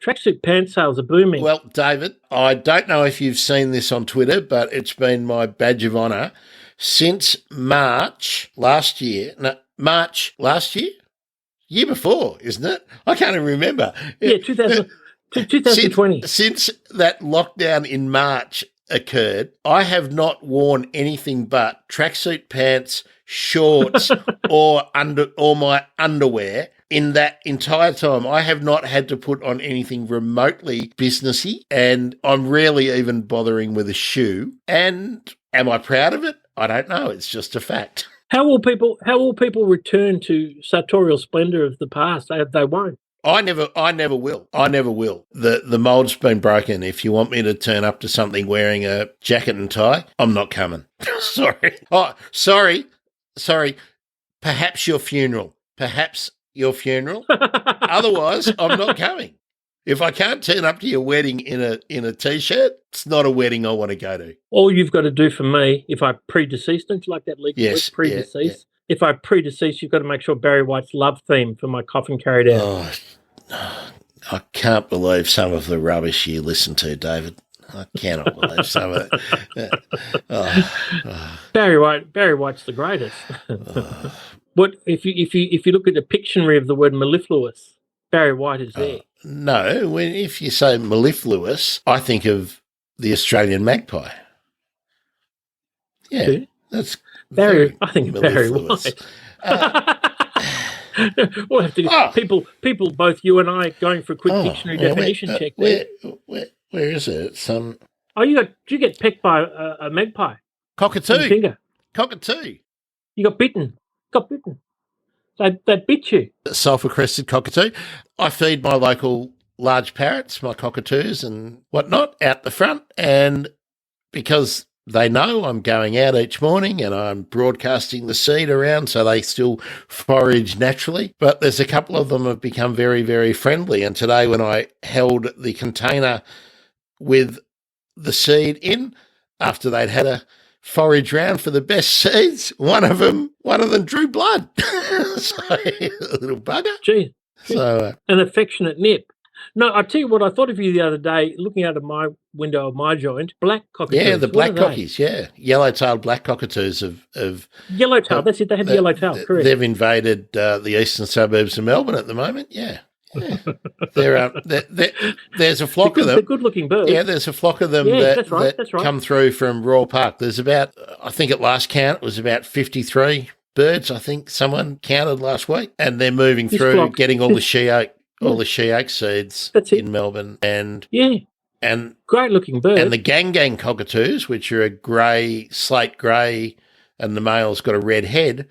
Tracksuit pant sales are booming. Well, David, I don't know if you've seen this on Twitter, but it's been my badge of honour since March last year. No, March last year? Year before, isn't it? I can't even remember. Yeah, 2020. Since that lockdown in March occurred, I have not worn anything but tracksuit pants, shorts, or my underwear. In that entire time, I have not had to put on anything remotely businessy, and I'm rarely even bothering with a shoe. And am I proud of it? I don't know. It's just a fact. How will people return to sartorial splendour of the past? They won't. I never will. The mold's been broken. If you want me to turn up to something wearing a jacket and tie, I'm not coming. Sorry. Oh, sorry. Perhaps your funeral. Otherwise, I'm not coming. If I can't turn up to your wedding in a t-shirt, it's not a wedding I want to go to. All you've got to do for me, if I predecease, don't you like that legal word? Predecease. Yeah. If I predecease, you've got to make sure Barry White's love theme for my coffin carried out. Oh, I can't believe some of the rubbish you listen to, David. I cannot believe some of it. Barry White's the greatest. What if you look at the Pictionary of the word mellifluous, Barry White is there. No, if you say mellifluous, I think of the Australian magpie. Yeah, Who? That's Barry. I think Barry White. We'll have to people. Both you and I going for a quick dictionary definition check. Where is it? It's did you get pecked by a magpie? Cockatoo. Finger. Cockatoo. You got bitten. They bit you. Sulphur-crested cockatoo. I feed my local large parrots, my cockatoos and whatnot, out the front, and because they know I'm going out each morning and I'm broadcasting the seed around so they still forage naturally. But there's a couple of them have become very, very friendly. And today when I held the container with the seed in, after they'd had a forage round for the best seeds, one of them drew blood. So, a little bugger. Gee. So an affectionate nip. No, I tell you what, I thought of you the other day, looking out of my window of my joint, black cockatoos. yeah, the black cockies, yeah. Yellow-tailed black cockatoos have Yellowtail, that's it, they have yellowtail, correct. They've invaded the eastern suburbs of Melbourne at the moment, yeah. There's a flock of them. They're good-looking birds. Yeah, there's a flock of them that's right. come through from Royal Park. There's about, I think at last count, it was about 53 birds, I think someone counted last week. And they're moving through, getting all the she-oak seeds in Melbourne. And great looking bird. And the gang cockatoos, which are a slate grey, and the male's got a red head,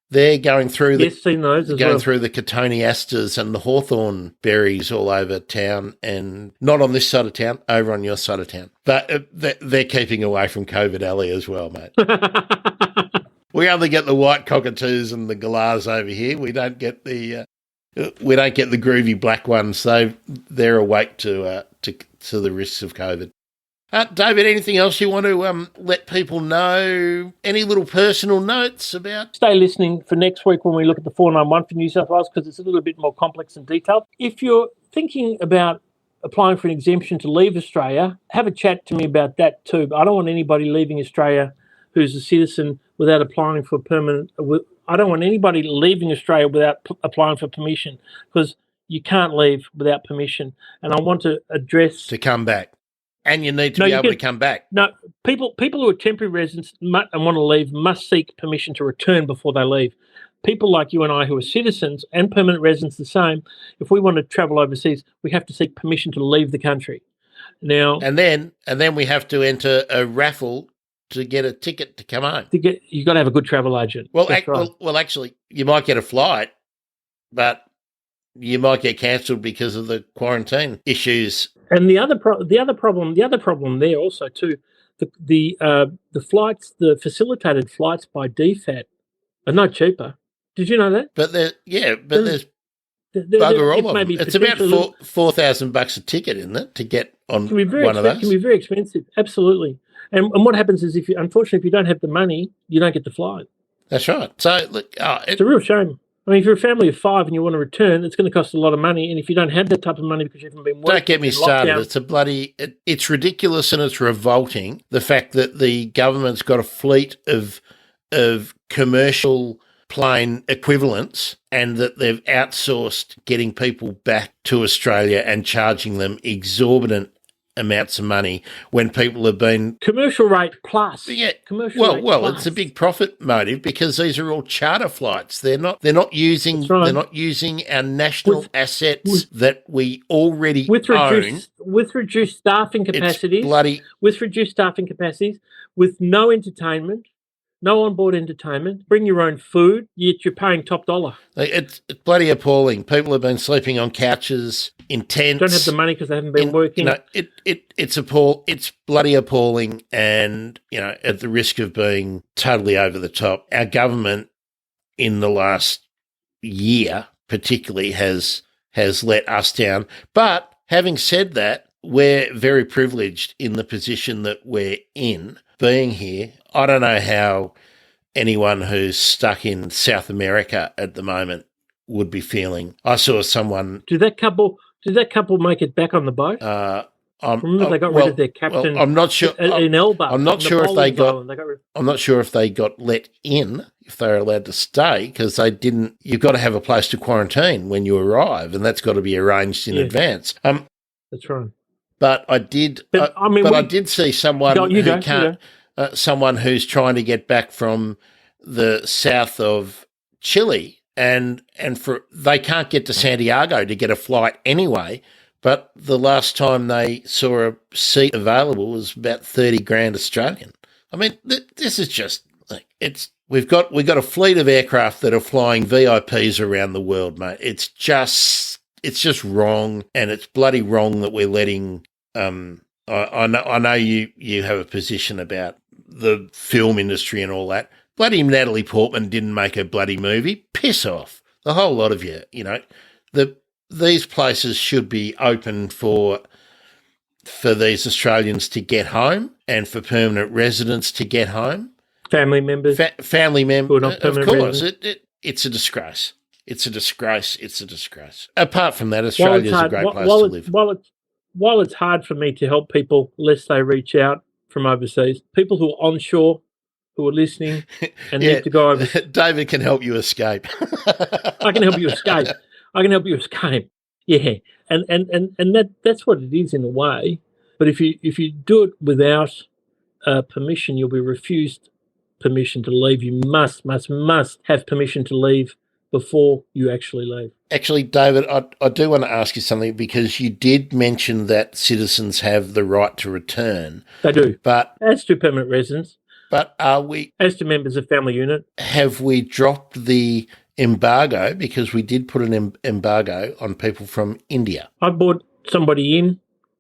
they're going through seen those as well. Through the cotoneasters and the hawthorn berries all over town, and not on this side of town, over on your side of town. But they're keeping away from COVID Alley as well, mate. We only get the white cockatoos and the galahs over here. We don't get the groovy black ones. They're awake to the risks of COVID. David, anything else you want to let people know? Any little personal notes about? Stay listening for next week when we look at the 491 for New South Wales, because it's a little bit more complex and detailed. If you're thinking about applying for an exemption to leave Australia, have a chat to me about that too. I don't want anybody leaving Australia who's a citizen without applying for permanent. I don't want anybody leaving Australia without applying for permission, because you can't leave without permission. And I want to address... To come back. And you need to be able to come back. No, people who are temporary residents and want to leave must seek permission to return before they leave. People like you and I who are citizens and permanent residents the same, if we want to travel overseas, we have to seek permission to leave the country. Now, and then we have to enter a raffle to get a ticket to come home. You've got to have a good travel agent. Well, actually, you might get a flight, but you might get cancelled because of the quarantine issues. And the other problem there also too, the flights, the facilitated flights by DFAT are no cheaper. Did you know that? But there's bugger all of them. It's about $4,000 a ticket, isn't it, to get on one of those? It can be very expensive, absolutely. And what happens is, if you don't have the money, you don't get to fly. That's right. So look, it's a real shame. I mean, if you're a family of 5 and you want to return, it's going to cost a lot of money. And if you don't have that type of money because you haven't been working, don't get me started. It's ridiculous and it's revolting, the fact that the government's got a fleet of commercial plane equivalents and that they've outsourced getting people back to Australia and charging them exorbitant amounts of money when people have been commercial rate plus. Yeah, commercial. Well, it's a big profit motive because these are all charter flights. They're not using our national assets that we already own with reduced staffing capacities. With reduced staffing capacities, with no entertainment. No onboard entertainment. Bring your own food, yet you're paying top dollar. It's bloody appalling. People have been sleeping on couches in tents. Don't have the money because they haven't been working. It's bloody appalling, and at the risk of being totally over the top, our government in the last year particularly has let us down. But having said that, we're very privileged in the position that we're in, being here. I don't know how anyone who's stuck in South America at the moment would be feeling. I saw someone... Did that couple make it back on the boat? Remember they got rid of their captain. I'm not sure. In Elba. I'm not sure if they got. I'm not sure if they got let in, if they're allowed to stay, because they didn't. You've got to have a place to quarantine when you arrive, and that's got to be arranged in advance. That's right. But I did. I did see someone someone who's trying to get back from the south of Chile, and they can't get to Santiago to get a flight anyway. But the last time they saw a seat available was about $30,000 Australian. I mean, this is just it's we've got a fleet of aircraft that are flying VIPs around the world, mate. It's just wrong, and it's bloody wrong that we're letting. I know you have a position about the film industry and all that. Bloody Natalie Portman didn't make a bloody movie. Piss off, the whole lot of you. You know, these places should be open for these Australians to get home and for permanent residents to get home. Family members. Family members. Of course. It's a disgrace. It's a disgrace. It's a disgrace. Apart from that, Australia is a great place to live. While it's hard for me to help people, lest they reach out from overseas, people who are onshore, who are listening and need to go over. David can help you escape. I can help you escape. Yeah. And that's what it is in a way. But if you do it without permission, you'll be refused permission to leave. You must have permission to leave before you actually leave. Actually, David, I do want to ask you something, because you did mention that citizens have the right to return. They do. But as to permanent residents. But are we... As to members of family unit. Have we dropped the embargo? Because we did put an embargo on people from India. I brought somebody in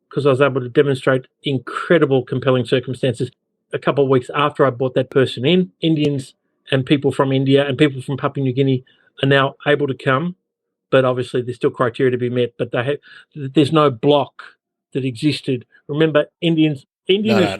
because I was able to demonstrate incredible compelling circumstances. A couple of weeks after I brought that person in, Indians and people from India and people from Papua New Guinea are now able to come, but obviously there's still criteria to be met, but there's no block that existed. Remember, Australians, Indian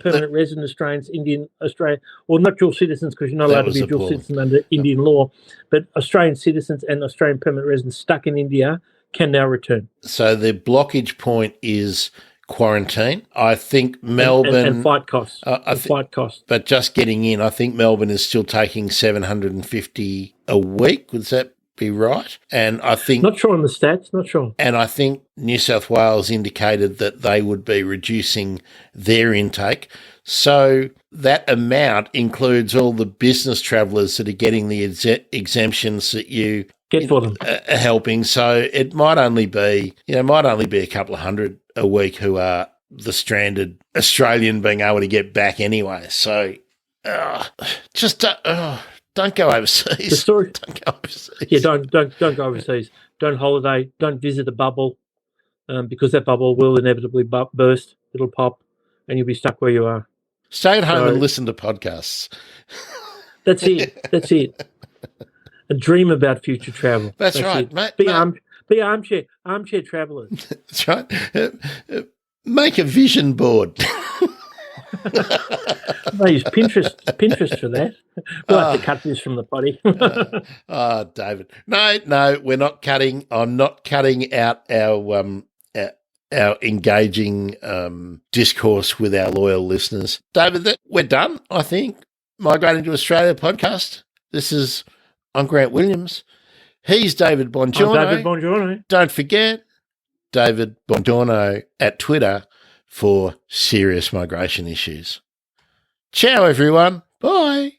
permanent resident Australians, Indian Australian, well, not dual citizens, because you're not allowed to be a dual citizen under Indian law, but Australian citizens and Australian permanent residents stuck in India can now return. So the blockage point is quarantine. I think Melbourne... And flight costs. Flight costs. But just getting in, I think Melbourne is still taking $750 a week. Would that be right? And I think... Not sure on the stats, not sure. And I think New South Wales indicated that they would be reducing their intake. So that amount includes all the business travellers that are getting the exemptions that you... Get for them. Are helping. So it might only be a couple of hundred a week who are the stranded Australian being able to get back anyway. So don't go overseas. The story. Don't go overseas. Yeah, don't go overseas. Don't holiday. Don't visit a bubble, because that bubble will inevitably burst. It'll pop, and you'll be stuck where you are. Stay at home and listen to podcasts. That's it. And dream about future travel. That's right, mate. Be armchair travellers. That's right. Make a vision board. I use Pinterest for that. We'll have to cut this from the potty. David. No, we're not cutting. I'm not cutting out our engaging discourse with our loyal listeners. David, we're done, I think. Migrating to Australia podcast. I'm Grant Williams. He's David Bongiorno. I'm David Bongiorno. Don't forget, David Bongiorno at Twitter for serious migration issues. Ciao, everyone. Bye.